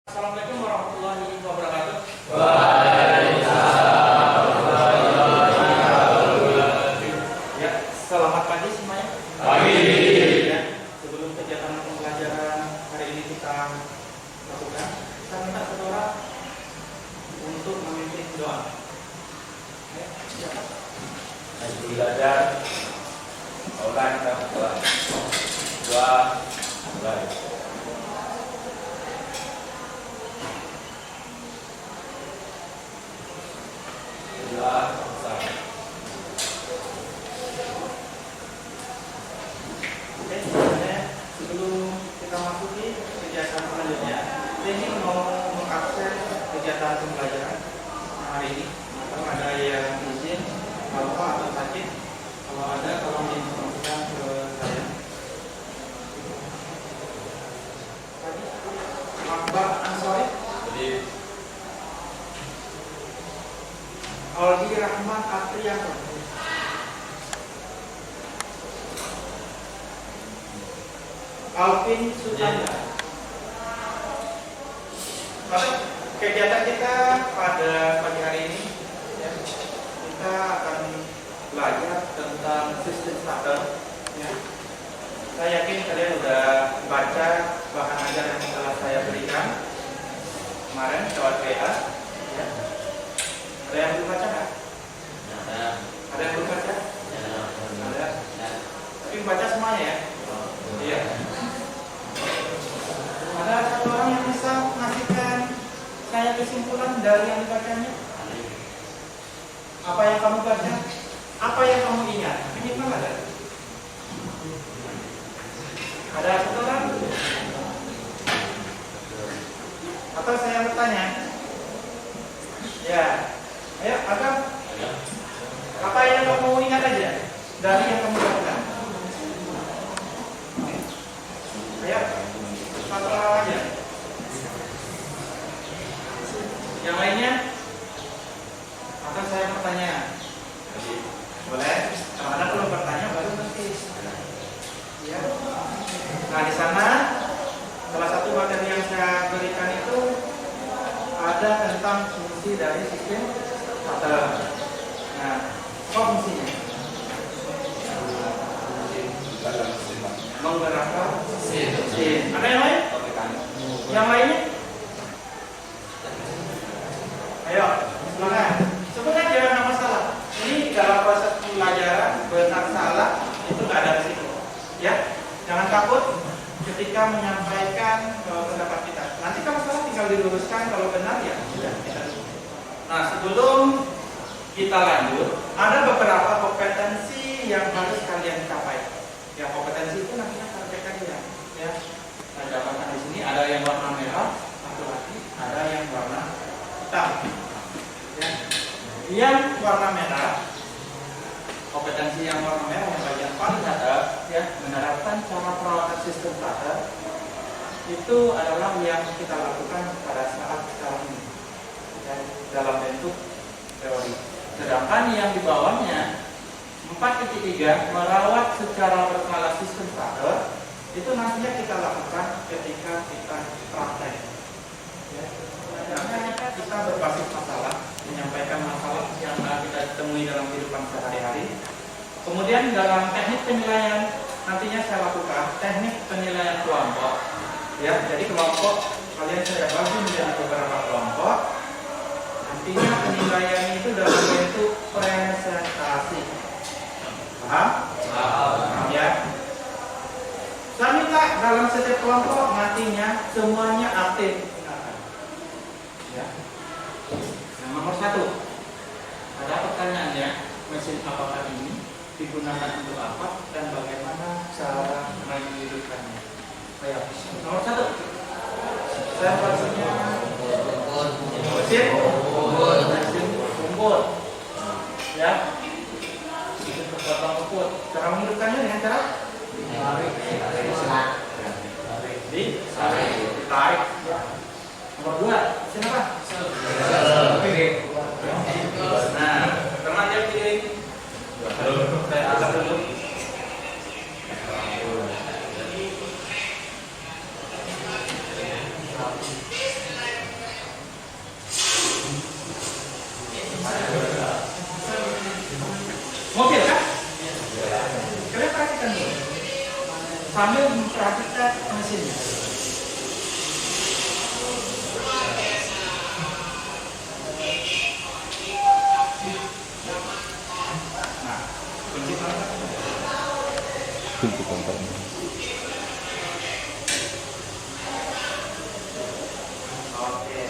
Assalamualaikum warahmatullahi wabarakatuh. Ya, selamat pagi semuanya. Pagi. Ya, sebelum kegiatan pembelajaran hari ini kita lakukan, saya minta saudara untuk memimpin doa. Ya, siapa? Belajar online kita mulai. Doa mulai. Doa selesai. Oke, sebenarnya sebelum kita masuki kegiatan selanjutnya, saya ingin mau mengakses kegiatan pembelajaran hari ini. Atau ada yang izin, lupa atau sakit, kalau ada tolong diinformasikan ke saya. Tadi Akbar Ansori, Jadi Aldi Rahman Atrianto, Alvin Sutanda. Baik, kegiatan kita pada pagi hari ini ya, kita akan belajar tentang sistem starter ya. Saya yakin kalian sudah baca bahan ajar yang telah saya berikan kemarin lewat WA ya. Ada yang belum baca nggak? Ada yang belum baca? Ada. Tapi baca semuanya ya? Iya. Ada satu orang yang bisa mengasihkan saya kesimpulan dari yang dibacanya? Apa yang kamu baca? Apa yang kamu ingat? Minimal ada. Ada satu orang? Atau saya bertanya? Ya. Ayo, ada? Apa yang kamu ingat aja dari yang kamu lakukan? Ayo, satu aja. Yang lainnya? Atau saya bertanya? Boleh? Kalau Anda belum bertanya baru nanti. Ya. Nah, di sana salah satu materi yang saya berikan itu ada tentang fungsi dari sistem starter. Nah, apa fungsinya? Menggerakkan mesin. Ada yang lain? Yang lainnya? Ayo, silakan. Sebut aja nama masalah. Ini dalam proses pembelajaran benar salah itu nggak ada risiko. Ya, jangan takut ketika menyampaikan pendapat kita. Nanti kalau salah tinggal diluruskan, kalau benar ya sudah kita. Nah, sebelum kita lanjut, ada beberapa kompetensi yang harus kalian capai. Ya, kompetensi itu nantinya target kalian. Ya, saya dapatkan di sini ada yang warna merah, satu lagi ada yang warna hitam. Ya. Yang warna merah, kompetensi yang warna merah yang bagian paling atas, ya, menerapkan cara perawatan sistem starter itu adalah yang kita lakukan pada saat sekarang ini ya, dalam bentuk teori. Sedangkan yang di bawahnya 4.3 merawat secara berkala sistem starter itu nantinya kita lakukan ketika kita praktek. Ya. Nah, kita berbasis masalah, menyampaikan masalah yang kita temui dalam kehidupan sehari-hari. Kemudian dalam teknik penilaian nantinya saya lakukan teknik penilaian kelompok. Ya, jadi kelompok kalian saya bagi menjadi beberapa kelompok. Nantinya penilaian itu dalam bentuk presentasi. Paham? Paham ya. Saya minta dalam setiap kelompok nantinya semuanya aktif. Ya. Nah, nomor 1. Ada pertanyaannya, mesin apakah ini digunakan untuk apa dan bagaimana cara menghidupkannya? Ayo, nomor 1. Saya maksudnya mesin kumpul. Ya. Mesin kekuatan kumpul. Cara menghidupkannya dengan cara ditarik. Nomor 2, mesin apa? Nah, teman dia pilih. Saya angkat dulu. sambil memperhatikan mesinnya. Nah, kunci kontak. Kunci kontaknya. Oke.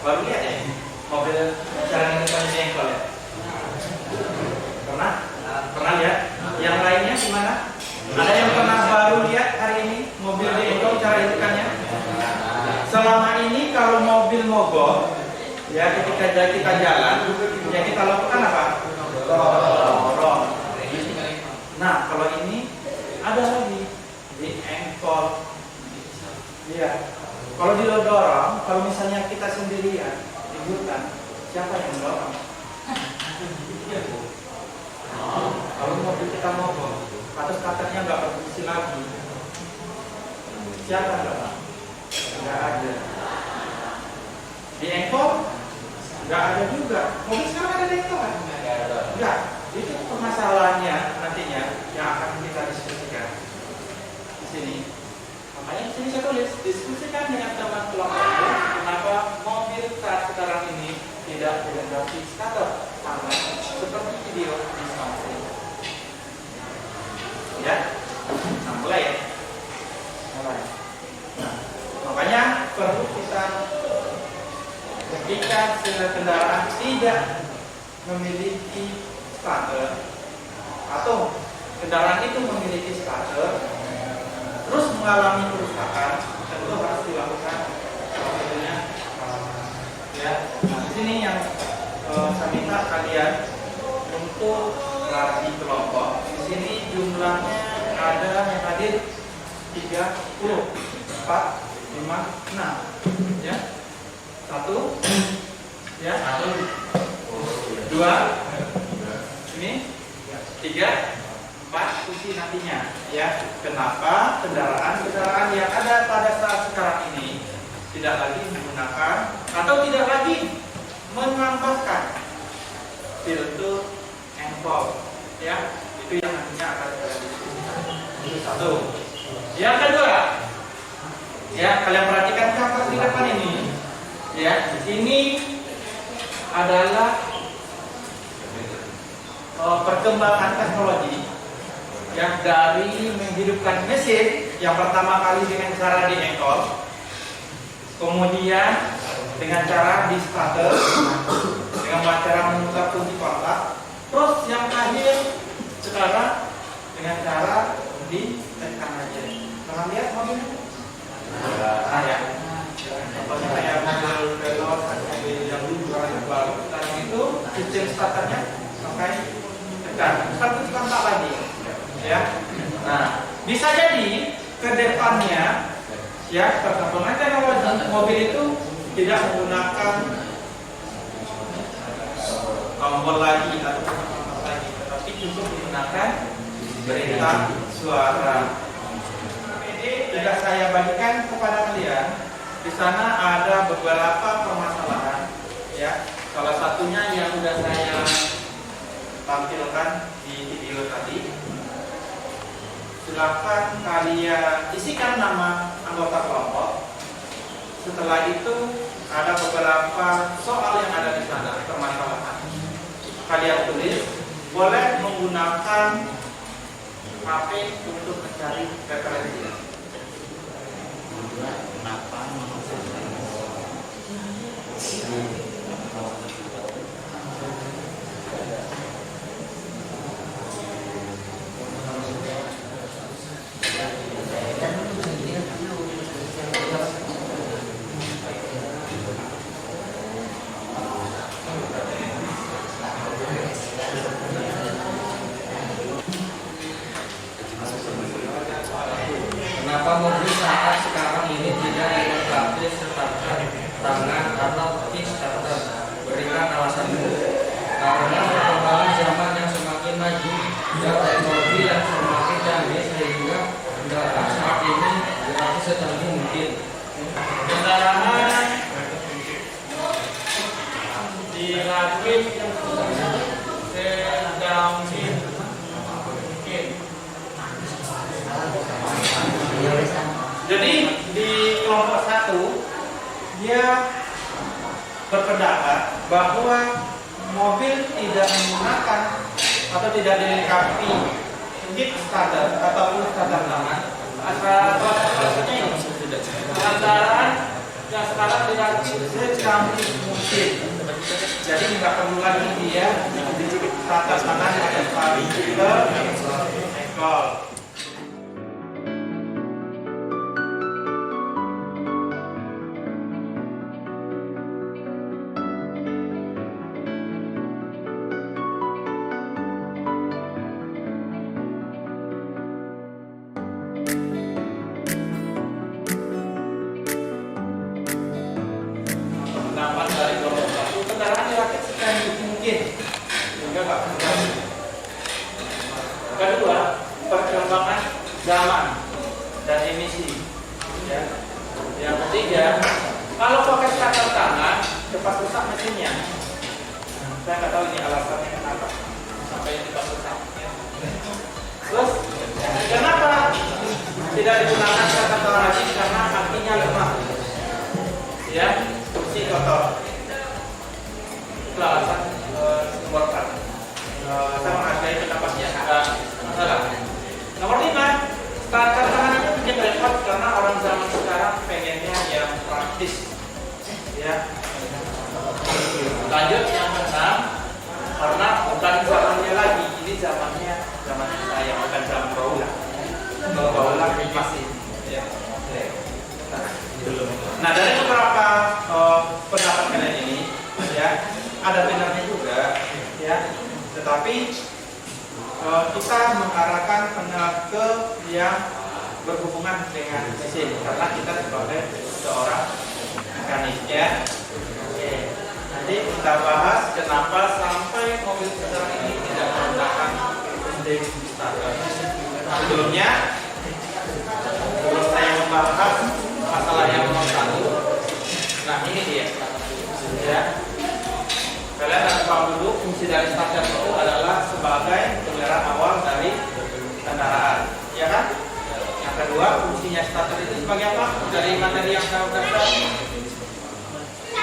Baru lihat ya mobil cara ngidupkan jengkol ya? Pernah? Pernah lihat? Yang lainnya gimana? Ada yang pernah baru lihat hari ini mobil jengkol cara hidupkannya? Selama ini kalau mobil mogok, ya ketika kita jalan, yang kita lakukan apa? Dorong. Nah, kalau ini ada lagi di engkol. Iya. Kalau didorong, kalau misalnya kita sendirian di hutan, siapa yang mendorong? Kalau mobil kita mogok, atau starternya nggak berfungsi lagi, siapa yang mendorong? Nggak ada. Di engkol nggak ada juga. Mobil sekarang ada di engkol kan? Enggak. Itu permasalahannya nantinya yang akan kita diskusikan di sini. Makanya di sini saya tulis diskusikan dengan teman kelompokmu kenapa mobil saat sekarang ini tidak dilengkapi starter sama seperti video di samping. Ya, nah mulai ya. Mulai. Nah, makanya perlu kita ketika kendaraan tidak memiliki starter atau kendaraan itu memiliki starter terus mengalami kerusakan, tentu harus dilakukan prosedurnya. Ya, nah di sini yang saya minta kalian untuk lagi kelompok. Di sini jumlahnya ada yang hadir 30, 4, 5, 6. Ya, 1, ya, 2, ini 3. 4 kursi nantinya, ya. Kenapa kendaraan yang ada pada saat sekarang ini tidak lagi menggunakan atau tidak lagi menambahkan filter engkol, ya? Itu yang nantinya akan kita diskusikan. Itu satu. Yang kedua, ya kalian perhatikan kapas di depan ini, ya. Ini adalah perkembangan teknologi yang dari menghidupkan mesin yang pertama kali dengan cara di engkol, kemudian dengan cara di starter, dengan cara memutar kunci kontak, terus yang terakhir sekarang dengan cara ditekan aja. Pernah lihat mobilnya? Ah ya, contohnya kayak mobil Veloz, mobil yang dulu yang baru, dan itu sistem starternya sampai tekan, satu kunci kontak lagi. Ya, nah bisa jadi ke depannya ya perkembangan teknologi mobil itu tidak menggunakan tombol lagi atau tombol lagi, tetapi cukup menggunakan perintah suara. Ini sudah saya bagikan kepada kalian. Di sana ada beberapa permasalahan, ya. Salah satunya yang sudah saya tampilkan di video tadi. Silakan kalian isikan nama anggota kelompok. Setelah itu ada beberapa soal yang ada di sana, permasalahan. Kalian tulis, boleh menggunakan HP untuk mencari referensi. Kenapa mobil saat sekarang ini tidak dilengkapi starter tangan atau kickstarter? Berikan alasanmu. Karena perkembangan zaman yang semakin maju dan teknologi yang semakin canggih sehingga kendaraan saat ini dilatih secanggih mungkin. Kendaraan dirakit secanggih mungkin. kelompok 1 dia berpendapat bahwa mobil tidak menggunakan atau tidak dilengkapi kit starter ataupun starter tangan. Salah ini kendaraan yang sekarang dirakit secanggih mungkin. Jadi nggak perlu lagi dia starter tangan atau tali ke engkol. Pendapat dari kelompok 1, kendaraan dirakit secanggih mungkin sehingga nggak perlu lagi. Kedua, perkembangan zaman dan emisi. Ya. Yang ketiga, kalau pakai starter tangan cepat rusak mesinnya. Saya nggak tahu ini alasannya kenapa sampai cepat rusak. Terus, kenapa tidak digunakan starter tangan lagi? Karena akinya lemah. Ya, kursi kotor. Itu alasan nomor 4. Saya menghargai pendapatnya, ada masalah. Nomor 5, starter tangan itu bikin repot karena orang zaman sekarang pengennya yang praktis. Ya. Lanjut yang ke-6, karena bukan zamannya lagi, ini zamannya saya, bukan zaman baula. Kalau baula masih. Ya. Nah, dari beberapa pendapat kalian ini, ya, ada benarnya juga, ya. Tetapi kita mengarahkan ke yang berhubungan dengan mesin, karena kita sebagai seorang mekanik, ya. Oke. Nanti kita bahas kenapa sampai mobil sekarang ini tidak menggunakan mesin starter. Sebelumnya, sebelum saya membahas masalah yang nomor 1, nah ini dia, ya. Kalian harus paham dulu fungsi dari starter itu adalah sebagai penggerak awal dari kendaraan, ya kan? Yang kedua, fungsinya starter itu sebagai apa? Dari materi yang saya udah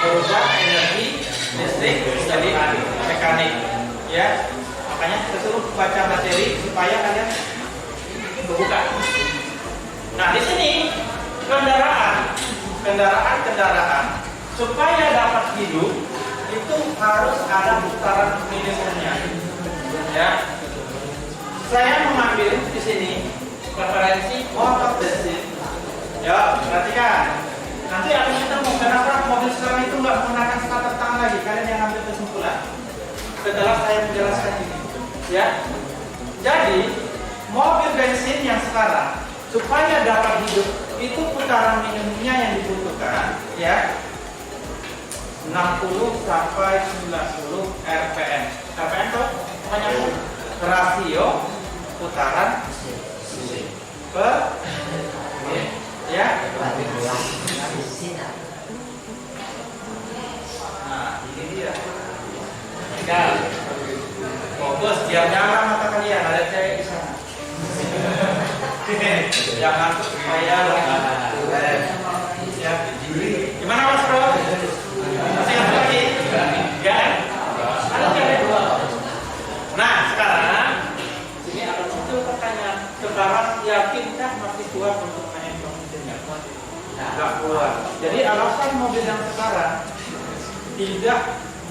merubah energi listrik menjadi mekanik, ya. Makanya kita suruh baca materi supaya kalian berbuka. Nah, di sini kendaraan supaya dapat hidup itu harus ada putaran minimumnya, ya. Saya mengambil di sini referensi motor bensin, ya. Perhatikan, nanti akan ketemu kenapa mobil sekarang itu nggak menggunakan starter tangan lagi. Kalian yang ambil kesimpulan setelah saya menjelaskan ini, ya. Jadi mobil bensin yang sekarang supaya dapat hidup itu putaran minimumnya yang dibutuhkan, ya, 60 sampai 90 rpm. RPM itu namanya rasio putaran per menit, ya. Nah, ini dia. Kan, fokus, biar nyala mata kalian. Ada cewek di sana. Jangan supaya ya. Gimana Mas Bro? Masih ada lagi? Ya? Ada cewek? Nah, sekarang sini akan muncul pertanyaan. Sekarang yakinkah masih kuat untuk mengeksplor mesinnya? Nggak kuat. Jadi alasan mobil yang sekarang tidak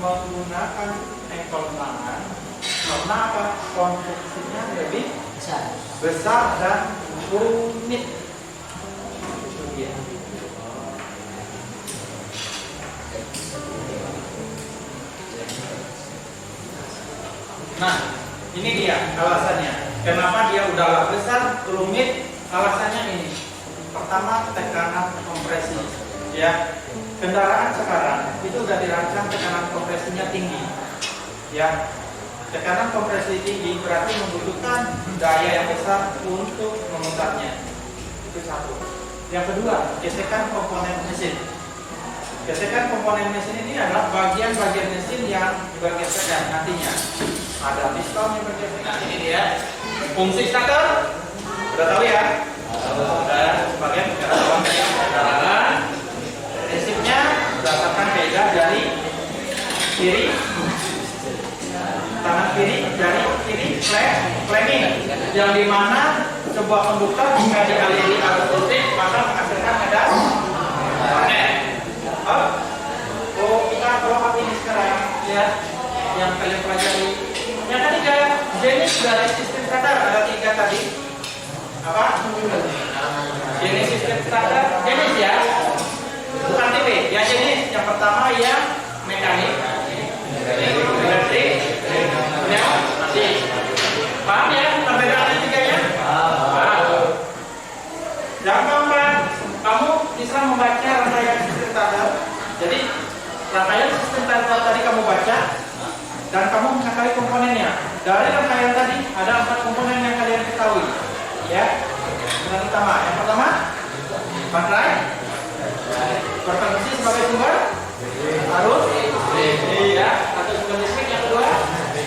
menggunakan engkol tangan karena apa? Konstruksinya lebih besar dan rumit. Itu dia. Nah, ini dia alasannya. Kenapa dia udahlah besar, rumit? Alasannya ini. Pertama, tekanan kompresi. Ya, kendaraan sekarang itu sudah dirancang tekanan kompresinya tinggi. Ya, tekanan kompresi tinggi berarti membutuhkan daya yang besar untuk memutarnya. Itu satu. Yang kedua, gesekan komponen mesin. Gesekan komponen mesin ini adalah bagian-bagian mesin yang bergesekan nantinya. Ada piston yang bergesekan. Nah, ini dia. Fungsi starter. Sudah tahu ya? Sudah sebagai penggerak awal dari kendaraan. kiri, tangan kiri, jari kiri, flaming, yang dimana sebuah konduktor jika dialiri arus listrik maka menghasilkan medan magnet. Kita kelompok ini sekarang lihat yang kalian pelajari. Yang ketiga, jenis dari sistem starter ada 3 tadi. Apa? Jenis sistem starter, jenis ya, bukan tipe. Yang jenis yang pertama yang mekanik, elektrik, pneumatik. Paham ya perbedaan tiganya? Yang keempat, kamu bisa membaca rangkaian sistem starter. Jadi rangkaian sistem starter tadi kamu baca dan kamu mengetahui komponennya. Dari rangkaian tadi ada 4 komponen yang kalian ketahui. Ya, yang pertama baterai, berfungsi sebagai sumber arus, ya, atau sumber listrik. Yang kedua,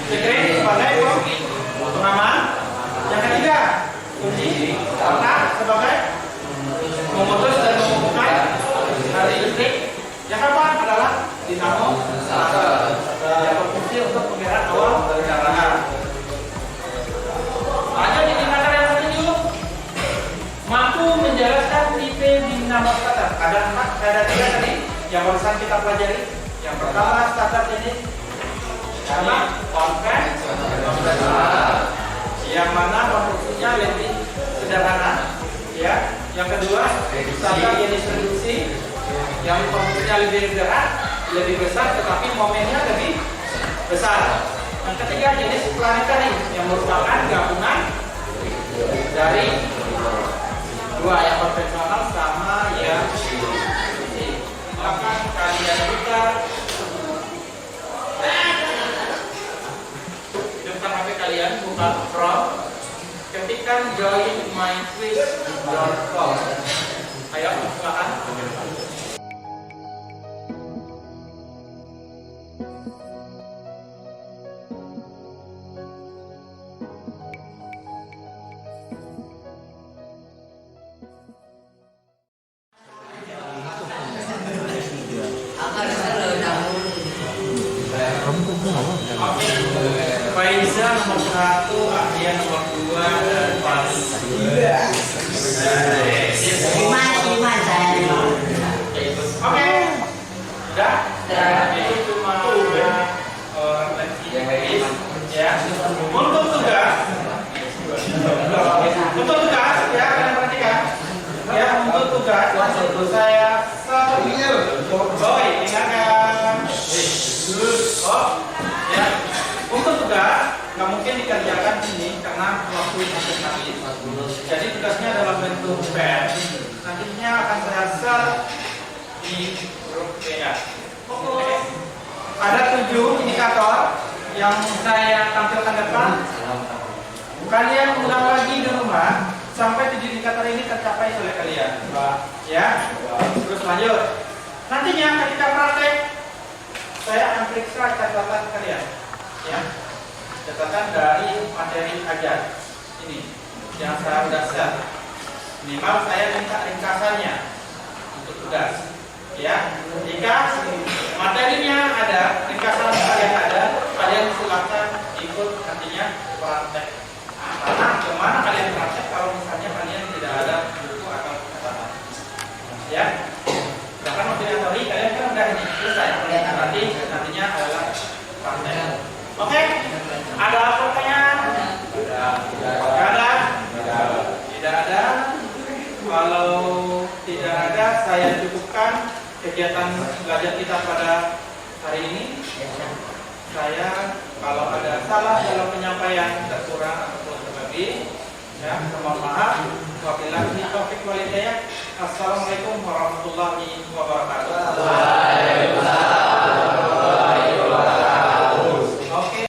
sekret sebagai pengaman. Yang ketiga, kunci kontak sebagai memutus dan menghubungkan arus listrik. Yang keempat adalah dinamo starter yang berfungsi untuk penggerak awal kendaraan. Lanjut indikator yang ketujuh, mampu menjelaskan tipe dinamo starter. Ada 3 tadi yang barusan kita pelajari. Yang pertama starter jenis konvensional, yang mana fungsinya lebih sederhana, ya. Yang kedua starter jenis reduksi, yang fungsinya lebih berat, lebih besar, tetapi momennya lebih besar. Yang ketiga jenis planetary, yang merupakan gabungan dari 2, yang konvensional sama yang reduksi. Silakan kalian buka, hidupkan HP kalian, buka Chrome, ketikkan joinmyquiz.com. Ayo, silakan. Faiza nomor 1, Ahlian nomor 2, dan Fahri. Oke, udah. Itu cuma ya. Untuk tugas, ya kalian perhatikan. Ya, untuk tugas saya ingatkan. Ya. Untuk tugas nggak mungkin dikerjakan ini karena waktu hampir habis. Jadi tugasnya dalam bentuk pen. Nantinya akan saya share di grup WA. Ada 7 indikator yang saya tampilkan depan. Kalian ulang lagi di rumah sampai 7 indikator ini tercapai oleh kalian. Ya. Terus lanjut. Nantinya ketika praktek saya akan periksa catatan kalian. Ya, catatan dari materi ajar ini yang saya sudah share. Minimal saya minta ringkasannya untuk tugas. Ya, jika materinya ada, ringkasan kalian ada, kalian silakan ikut nantinya praktek. Karena kemana kalian praktek kalau misalnya kalian tidak ada buku atau catatan? Ya, sedangkan materi teori kalian kan udah ini selesai. Nanti nantinya adalah praktek. Oke, ada pertanyaan? Tidak ada. Kalau tidak ada, saya cukupkan kegiatan belajar kita pada hari ini. Saya kalau ada salah dalam penyampaian, terkurang ataupun terlebih, ya mohon maaf. Wabillahi taufiq wal hidayah. Assalamualaikum warahmatullahi wabarakatuh.